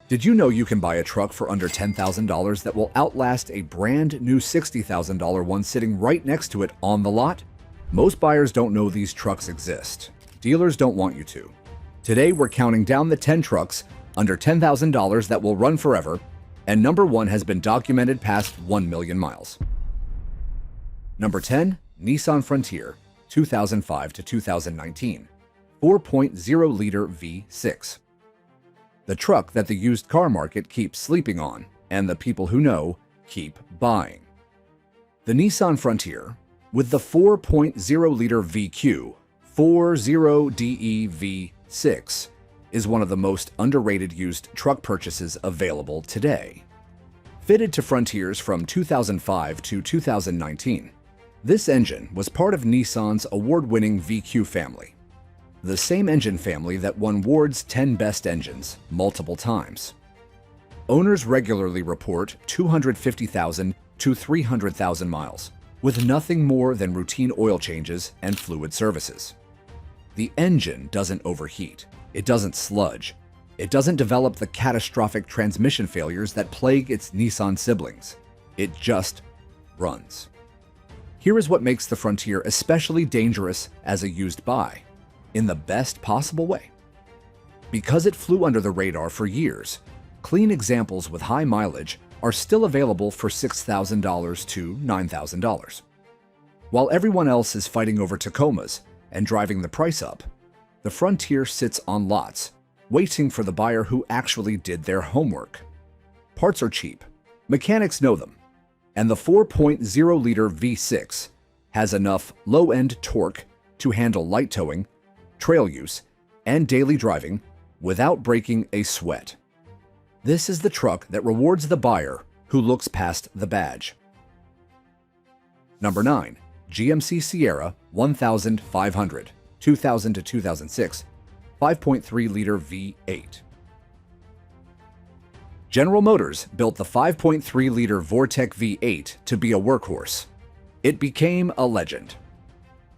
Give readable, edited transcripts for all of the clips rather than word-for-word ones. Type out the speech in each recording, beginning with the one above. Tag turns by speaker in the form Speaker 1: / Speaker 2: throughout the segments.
Speaker 1: Did you know you can buy a truck for under $10,000 that will outlast a brand new $60,000 one sitting right next to it on the lot? Most buyers don't know these trucks exist. Dealers don't want you to. Today, we're counting down the 10 trucks under $10,000 that will run forever, and number 1 has been documented past 1 million miles. Number 10, Nissan Frontier, 2005 to 2019, 4.0-liter V6. The truck that the used car market keeps sleeping on, and the people who know keep buying. The Nissan Frontier, with the 4.0-liter VQ 40DE V6, is one of the most underrated used truck purchases available today. Fitted to Frontiers from 2005 to 2019, this engine was part of Nissan's award-winning VQ family, the same engine family that won Ward's 10 Best Engines multiple times. Owners regularly report 250,000 to 300,000 miles, with nothing more than routine oil changes and fluid services. The engine doesn't overheat, it doesn't sludge, it doesn't develop the catastrophic transmission failures that plague its Nissan siblings. It just runs. Here is what makes the Frontier especially dangerous as a used buy, in the best possible way. Because it flew under the radar for years, clean examples with high mileage are still available for $6,000 to $9,000. While everyone else is fighting over Tacomas and driving the price up, the Frontier sits on lots, waiting for the buyer who actually did their homework. Parts are cheap, mechanics know them, and the 4.0-liter V6 has enough low-end torque to handle light towing, trail use, and daily driving without breaking a sweat. This is the truck that rewards the buyer who looks past the badge. Number 9, GMC Sierra 1500, 2000 to 2006, 5.3-liter V8. General Motors built the 5.3-liter Vortec V8 to be a workhorse. It became a legend.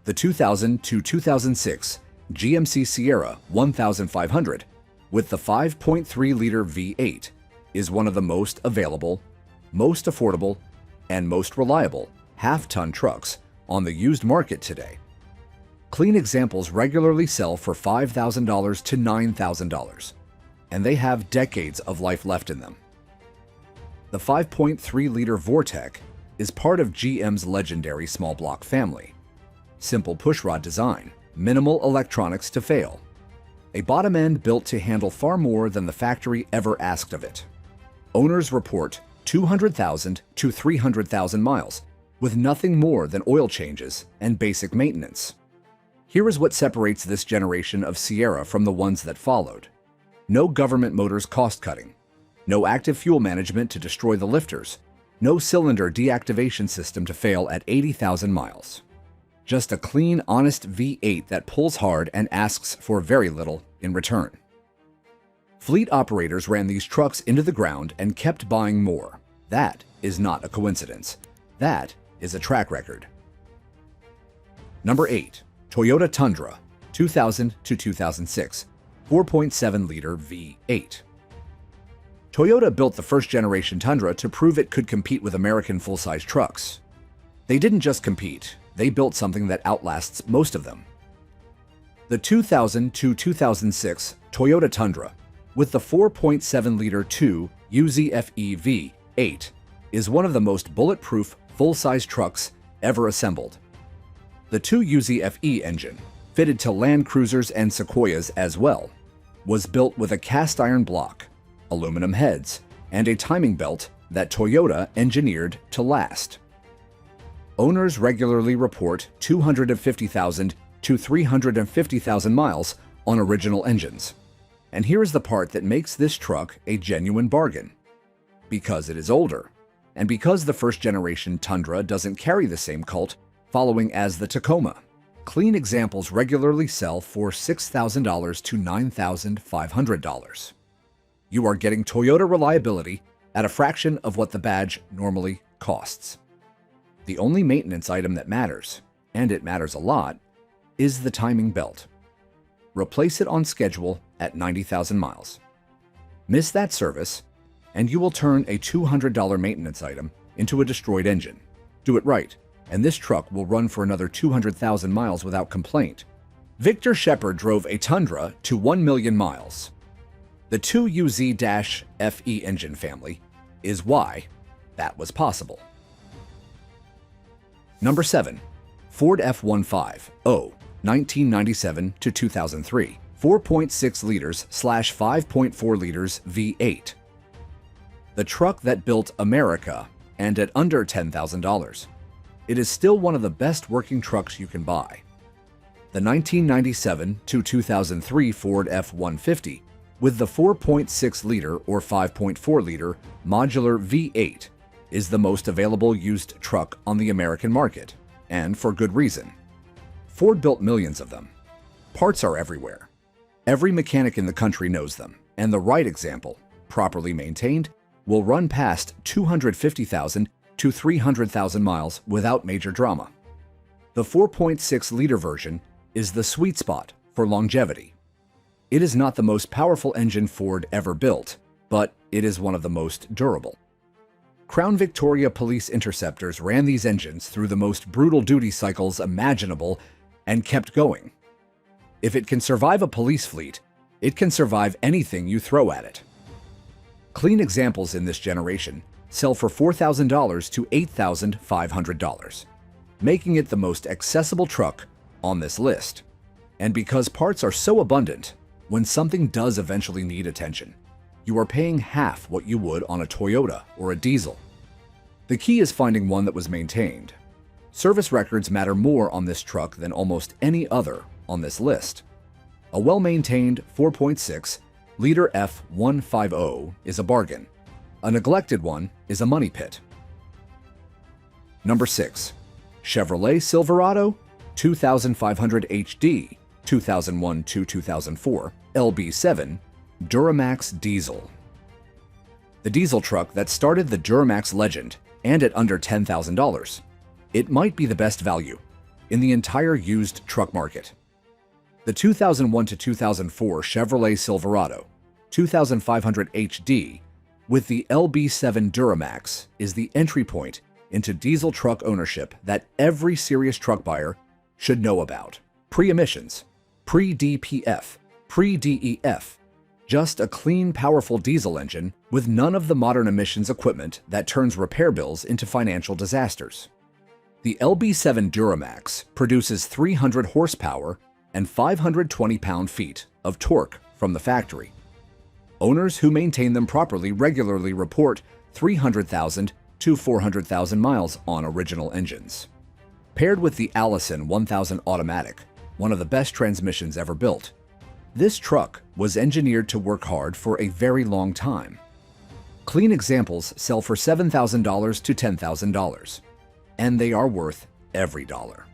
Speaker 1: The 2000 to 2006 GMC Sierra 1500 with the 5.3-liter V8 is one of the most available, most affordable, and most reliable half-ton trucks on the used market today. Clean examples regularly sell for $5,000 to $9,000, and they have decades of life left in them. The 5.3-liter Vortec is part of GM's legendary small block family. Simple pushrod design, minimal electronics to fail. A bottom end built to handle far more than the factory ever asked of it. Owners report 200,000 to 300,000 miles, with nothing more than oil changes and basic maintenance. Here is what separates this generation of Sierra from the ones that followed. No government motors cost-cutting, no active fuel management to destroy the lifters, no cylinder deactivation system to fail at 80,000 miles. Just a clean, honest V8 that pulls hard and asks for very little in return. Fleet operators ran these trucks into the ground and kept buying more. That is not a coincidence. That is a track record. Number 8, Toyota Tundra, 2000 to 2006, 4.7-liter V8. Toyota built the first-generation Tundra to prove it could compete with American full-size trucks. They didn't just compete, they built something that outlasts most of them. The 2000 to 2006 Toyota Tundra, with the 4.7-liter 2 UZFE V8, is one of the most bulletproof full-size trucks ever assembled. The 2 UZFE engine, fitted to Land Cruisers and Sequoias as well, was built with a cast-iron block, aluminum heads, and a timing belt that Toyota engineered to last. Owners regularly report 250,000 to 350,000 miles on original engines. And here is the part that makes this truck a genuine bargain. Because it is older, and because the first-generation Tundra doesn't carry the same cult following as the Tacoma, clean examples regularly sell for $6,000 to $9,500. You are getting Toyota reliability at a fraction of what the badge normally costs. The only maintenance item that matters, and it matters a lot, is the timing belt. Replace it on schedule at 90,000 miles. Miss that service, and you will turn a $200 maintenance item into a destroyed engine. Do it right, and this truck will run for another 200,000 miles without complaint. Victor Shepard drove a Tundra to 1 million miles. The 2UZ-FE engine family is why that was possible. Number 7. Ford F-150, 1997 to 2003, 4.6 liters / 5.4 liters V8. The truck that built America, and at under $10,000. It is still one of the best working trucks you can buy. The 1997 to 2003 Ford F-150 with the 4.6-liter or 5.4-liter modular V8 is the most available used truck on the American market, and for good reason. Ford built millions of them. Parts are everywhere. Every mechanic in the country knows them, and the right example, properly maintained, will run past 250,000 to 300,000 miles without major drama. The 4.6-liter version is the sweet spot for longevity. It is not the most powerful engine Ford ever built, but it is one of the most durable. Crown Victoria police interceptors ran these engines through the most brutal duty cycles imaginable and kept going. If it can survive a police fleet, it can survive anything you throw at it. Clean examples in this generation sell for $4,000 to $8,500, making it the most accessible truck on this list. And because parts are so abundant, when something does eventually need attention, you are paying half what you would on a Toyota or a diesel. The key is finding one that was maintained. Service records matter more on this truck than almost any other on this list. A well-maintained 4.6-liter F-150 is a bargain. A neglected one is a money pit. Number 6. Chevrolet Silverado 2500 HD 2001 to 2004 LB7 Duramax Diesel. The diesel truck that started the Duramax legend, and at under $10,000. It might be the best value in the entire used truck market. The 2001 to 2004 Chevrolet Silverado 2500 HD with the LB7 Duramax is the entry point into diesel truck ownership that every serious truck buyer should know about. Pre-emissions, pre-DPF, pre-DEF, just a clean, powerful diesel engine with none of the modern emissions equipment that turns repair bills into financial disasters. The LB7 Duramax produces 300 horsepower and 520 pound-feet of torque from the factory. Owners who maintain them properly regularly report 300,000 to 400,000 miles on original engines. Paired with the Allison 1000 Automatic, one of the best transmissions ever built, this truck was engineered to work hard for a very long time. Clean examples sell for $7,000 to $10,000, and they are worth every dollar.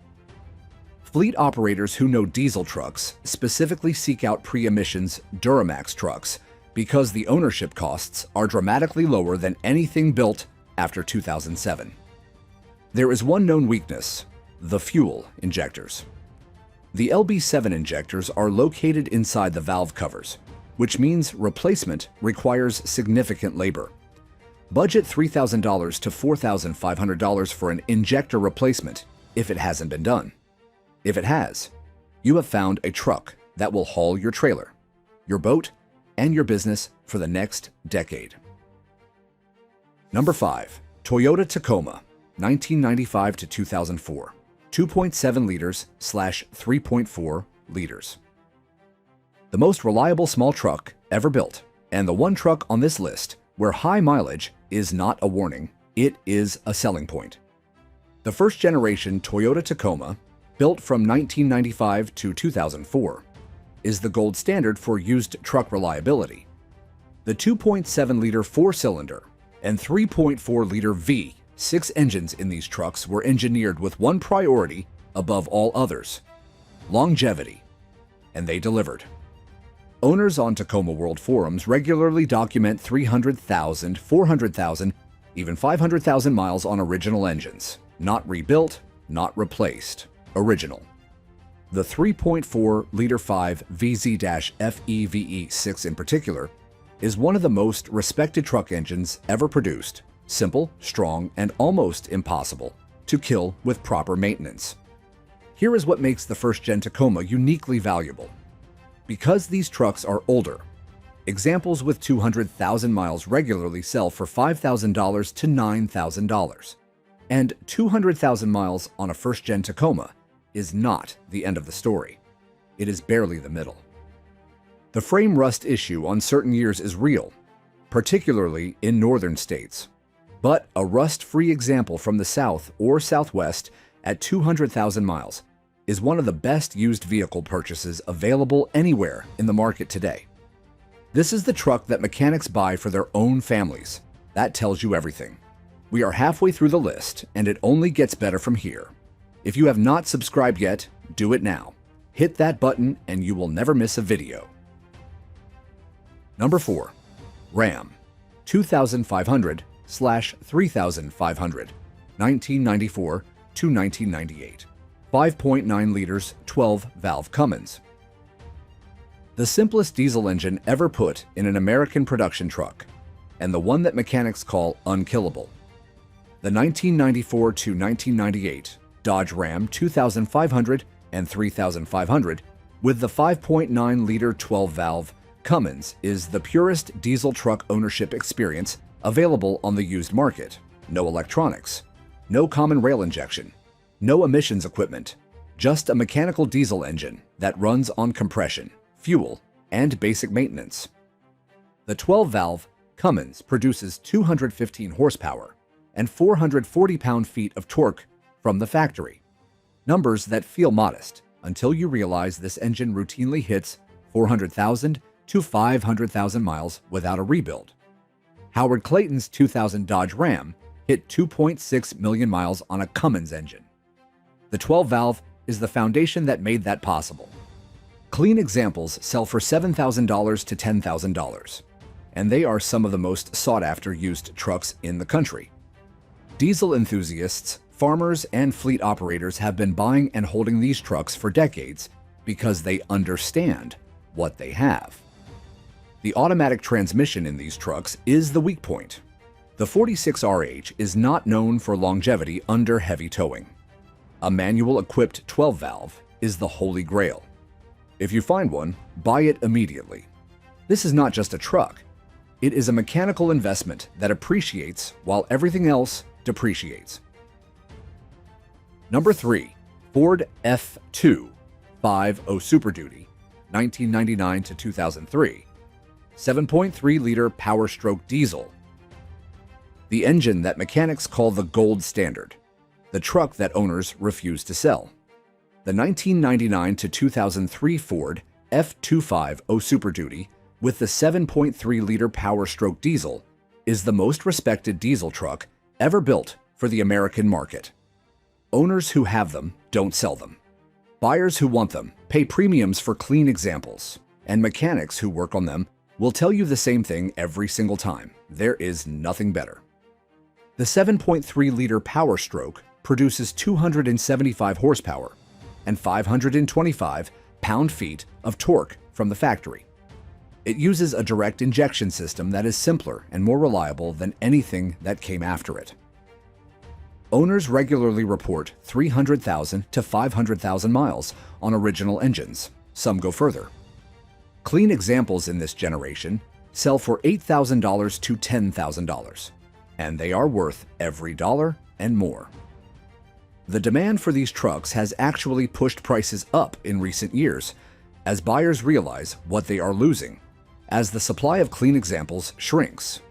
Speaker 1: Fleet operators who know diesel trucks specifically seek out pre-emissions Duramax trucks because the ownership costs are dramatically lower than anything built after 2007. There is one known weakness: the fuel injectors. The LB7 injectors are located inside the valve covers, which means replacement requires significant labor. Budget $3,000 to $4,500 for an injector replacement if it hasn't been done. If it has, you have found a truck that will haul your trailer, your boat, and your business for the next decade. Number 5. Toyota Tacoma, 1995 to 2004, 2.7 liters / 3.4 liters. The most reliable small truck ever built, and the one truck on this list where high mileage is not a warning, it is a selling point. The first generation Toyota Tacoma, built from 1995 to 2004, is the gold standard for used truck reliability. The 2.7-liter four-cylinder and 3.4-liter V6 engines in these trucks were engineered with one priority above all others: longevity. And they delivered. Owners on Tacoma World forums regularly document 300,000, 400,000, even 500,000 miles on original engines. Not rebuilt, not replaced. Original. The 3.4-liter 5 VZ-FE VE6 in particular is one of the most respected truck engines ever produced, simple, strong, and almost impossible to kill with proper maintenance. Here is what makes the first-gen Tacoma uniquely valuable. Because these trucks are older, examples with 200,000 miles regularly sell for $5,000 to $9,000. And 200,000 miles on a first-gen Tacoma is not the end of the story. It is barely the middle. The frame rust issue on certain years is real, particularly in northern states. But a rust-free example from the south or southwest at 200,000 miles is one of the best used vehicle purchases available anywhere in the market today. This is the truck that mechanics buy for their own families. That tells you everything. We are halfway through the list, and it only gets better from here. If you have not subscribed yet, do it now. Hit that button and you will never miss a video. Number 4. Ram 2500/3500, 1994 to 1998. 5.9 liters, 12-valve Cummins. The simplest diesel engine ever put in an American production truck, and the one that mechanics call unkillable. The 1994 to 1998 Dodge Ram 2500 and 3500 with the 5.9-liter 12-valve Cummins is the purest diesel truck ownership experience available on the used market. No electronics, no common rail injection, no emissions equipment, just a mechanical diesel engine that runs on compression, fuel, and basic maintenance. The 12-valve Cummins produces 215 horsepower and 440 pound-feet of torque from the factory. Numbers that feel modest until you realize this engine routinely hits 400,000 to 500,000 miles without a rebuild. Howard Clayton's 2000 Dodge Ram hit 2.6 million miles on a Cummins engine. The 12-valve is the foundation that made that possible. Clean examples sell for $7,000 to $10,000, and they are some of the most sought-after used trucks in the country. Diesel enthusiasts, farmers, and fleet operators have been buying and holding these trucks for decades because they understand what they have. The automatic transmission in these trucks is the weak point. The 46RH is not known for longevity under heavy towing. A manual-equipped 12-valve is the holy grail. If you find one, buy it immediately. This is not just a truck. It is a mechanical investment that appreciates while everything else depreciates. Number 3. Ford F2 5.0 Super Duty, 1999 to 2003. 7.3-liter Power Stroke diesel. The engine that mechanics call the gold standard. The truck that owners refuse to sell. The 1999 to 2003 Ford F2 Super Duty with the 7.3-liter Power Stroke diesel is the most respected diesel truck ever built for the American market. Owners who have them don't sell them. Buyers who want them pay premiums for clean examples, and mechanics who work on them will tell you the same thing every single time. There is nothing better. The 7.3-liter Power Stroke produces 275 horsepower and 525 pound-feet of torque from the factory. It uses a direct injection system that is simpler and more reliable than anything that came after it. Owners regularly report 300,000 to 500,000 miles on original engines. Some go further. Clean examples in this generation sell for $8,000 to $10,000, and they are worth every dollar and more. The demand for these trucks has actually pushed prices up in recent years as buyers realize what they are losing as the supply of clean examples shrinks.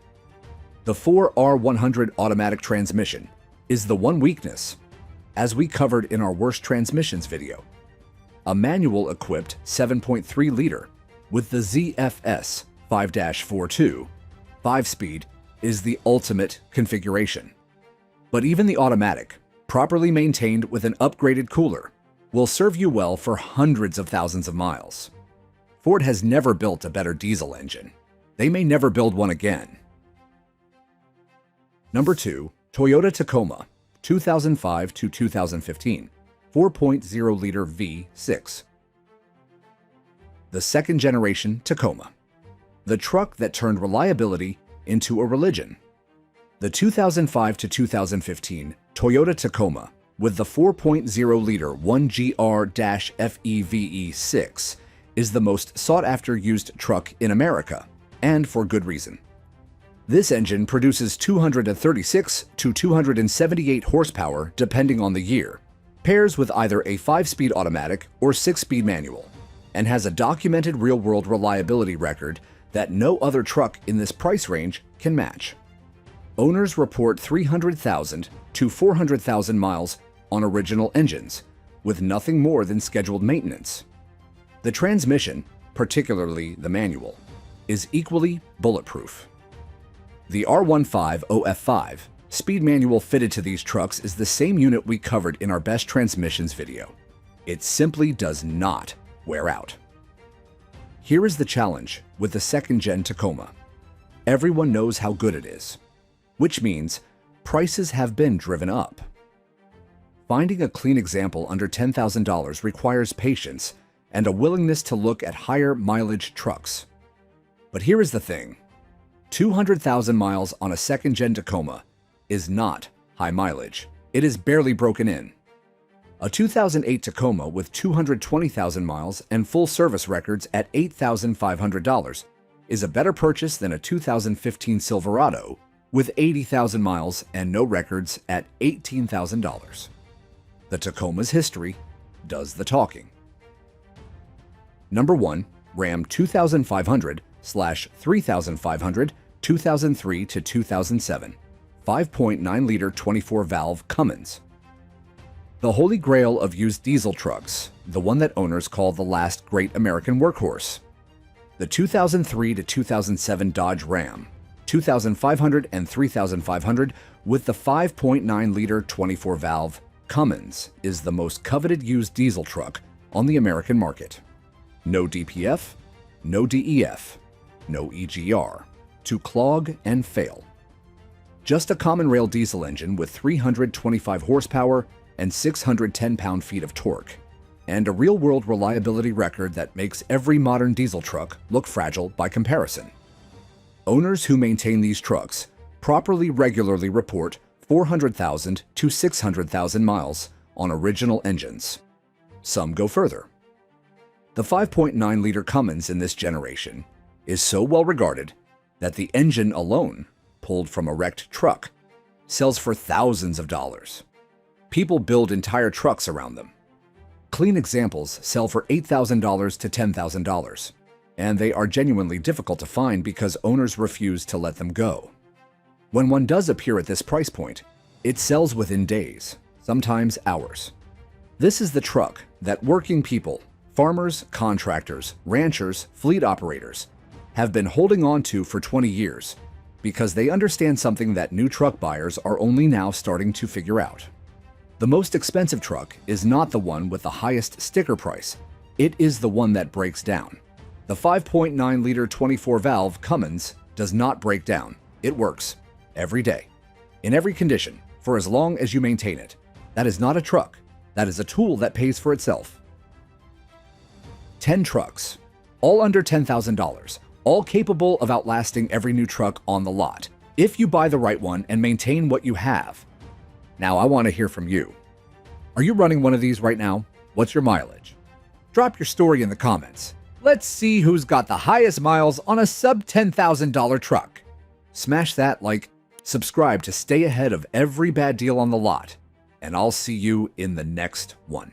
Speaker 1: The 4R100 automatic transmission is the one weakness, as we covered in our worst transmissions video. A manual-equipped 7.3-liter with the ZFS 5-42 5-speed is the ultimate configuration. But even the automatic, properly maintained with an upgraded cooler, will serve you well for hundreds of thousands of miles. Ford has never built a better diesel engine. They may never build one again. Number 2. Toyota Tacoma, 2005 to 2015, 4.0-liter V6. The second-generation Tacoma. the truck that turned reliability into a religion. The 2005 to 2015 Toyota Tacoma with the 4.0-liter 1GR-FEVE6 is the most sought-after used truck in America, and for good reason. This engine produces 236 to 278 horsepower depending on the year, pairs with either a 5-speed automatic or 6-speed manual, and has a documented real-world reliability record that no other truck in this price range can match. Owners report 300,000 to 400,000 miles on original engines, with nothing more than scheduled maintenance. The transmission, particularly the manual, is equally bulletproof. The R15OF5 speed manual fitted to these trucks is the same unit we covered in our best transmissions video. It simply does not wear out. Here is the challenge with the second-gen Tacoma. Everyone knows how good it is, which means prices have been driven up. Finding a clean example under $10,000 requires patience and a willingness to look at higher mileage trucks. But here is the thing. 200,000 miles on a second-gen Tacoma is not high mileage. It is barely broken in. A 2008 Tacoma with 220,000 miles and full service records at $8,500 is a better purchase than a 2015 Silverado with 80,000 miles and no records at $18,000. The Tacoma's history does the talking. Number 1. Ram 2500/3500 2003 to 2007 5.9-liter 24-valve Cummins. The holy grail of used diesel trucks, the one that owners call the last great American workhorse. The 2003 to 2007 Dodge Ram 2500 and 3500 with the 5.9-liter 24-valve Cummins is the most coveted used diesel truck on the American market. No DPF, no DEF, no EGR, to clog and fail. Just a common rail diesel engine with 325 horsepower and 610 pound-feet of torque, and a real-world reliability record that makes every modern diesel truck look fragile by comparison. Owners who maintain these trucks properly regularly report 400,000 to 600,000 miles on original engines. Some go further. The 5.9-liter Cummins in this generation is so well regarded that the engine alone, pulled from a wrecked truck, sells for thousands of dollars. People build entire trucks around them. Clean examples sell for $8,000 to $10,000, and they are genuinely difficult to find because owners refuse to let them go. When one does appear at this price point, it sells within days, sometimes hours. This is the truck that working people, farmers, contractors, ranchers, fleet operators have been holding on to for 20 years because they understand something that new truck buyers are only now starting to figure out. The most expensive truck is not the one with the highest sticker price. It is the one that breaks down. The 5.9-liter 24-valve Cummins does not break down. It works every day, in every condition, for as long as you maintain it. That is not a truck. That is a tool that pays for itself. 10 trucks, all under $10,000, all capable of outlasting every new truck on the lot, if you buy the right one and maintain what you have. Now, I want to hear from you. Are you running one of these right now? What's your mileage? Drop your story in the comments. Let's see who's got the highest miles on a sub-$10,000 truck. Smash that like, subscribe to stay ahead of every bad deal on the lot, and I'll see you in the next one.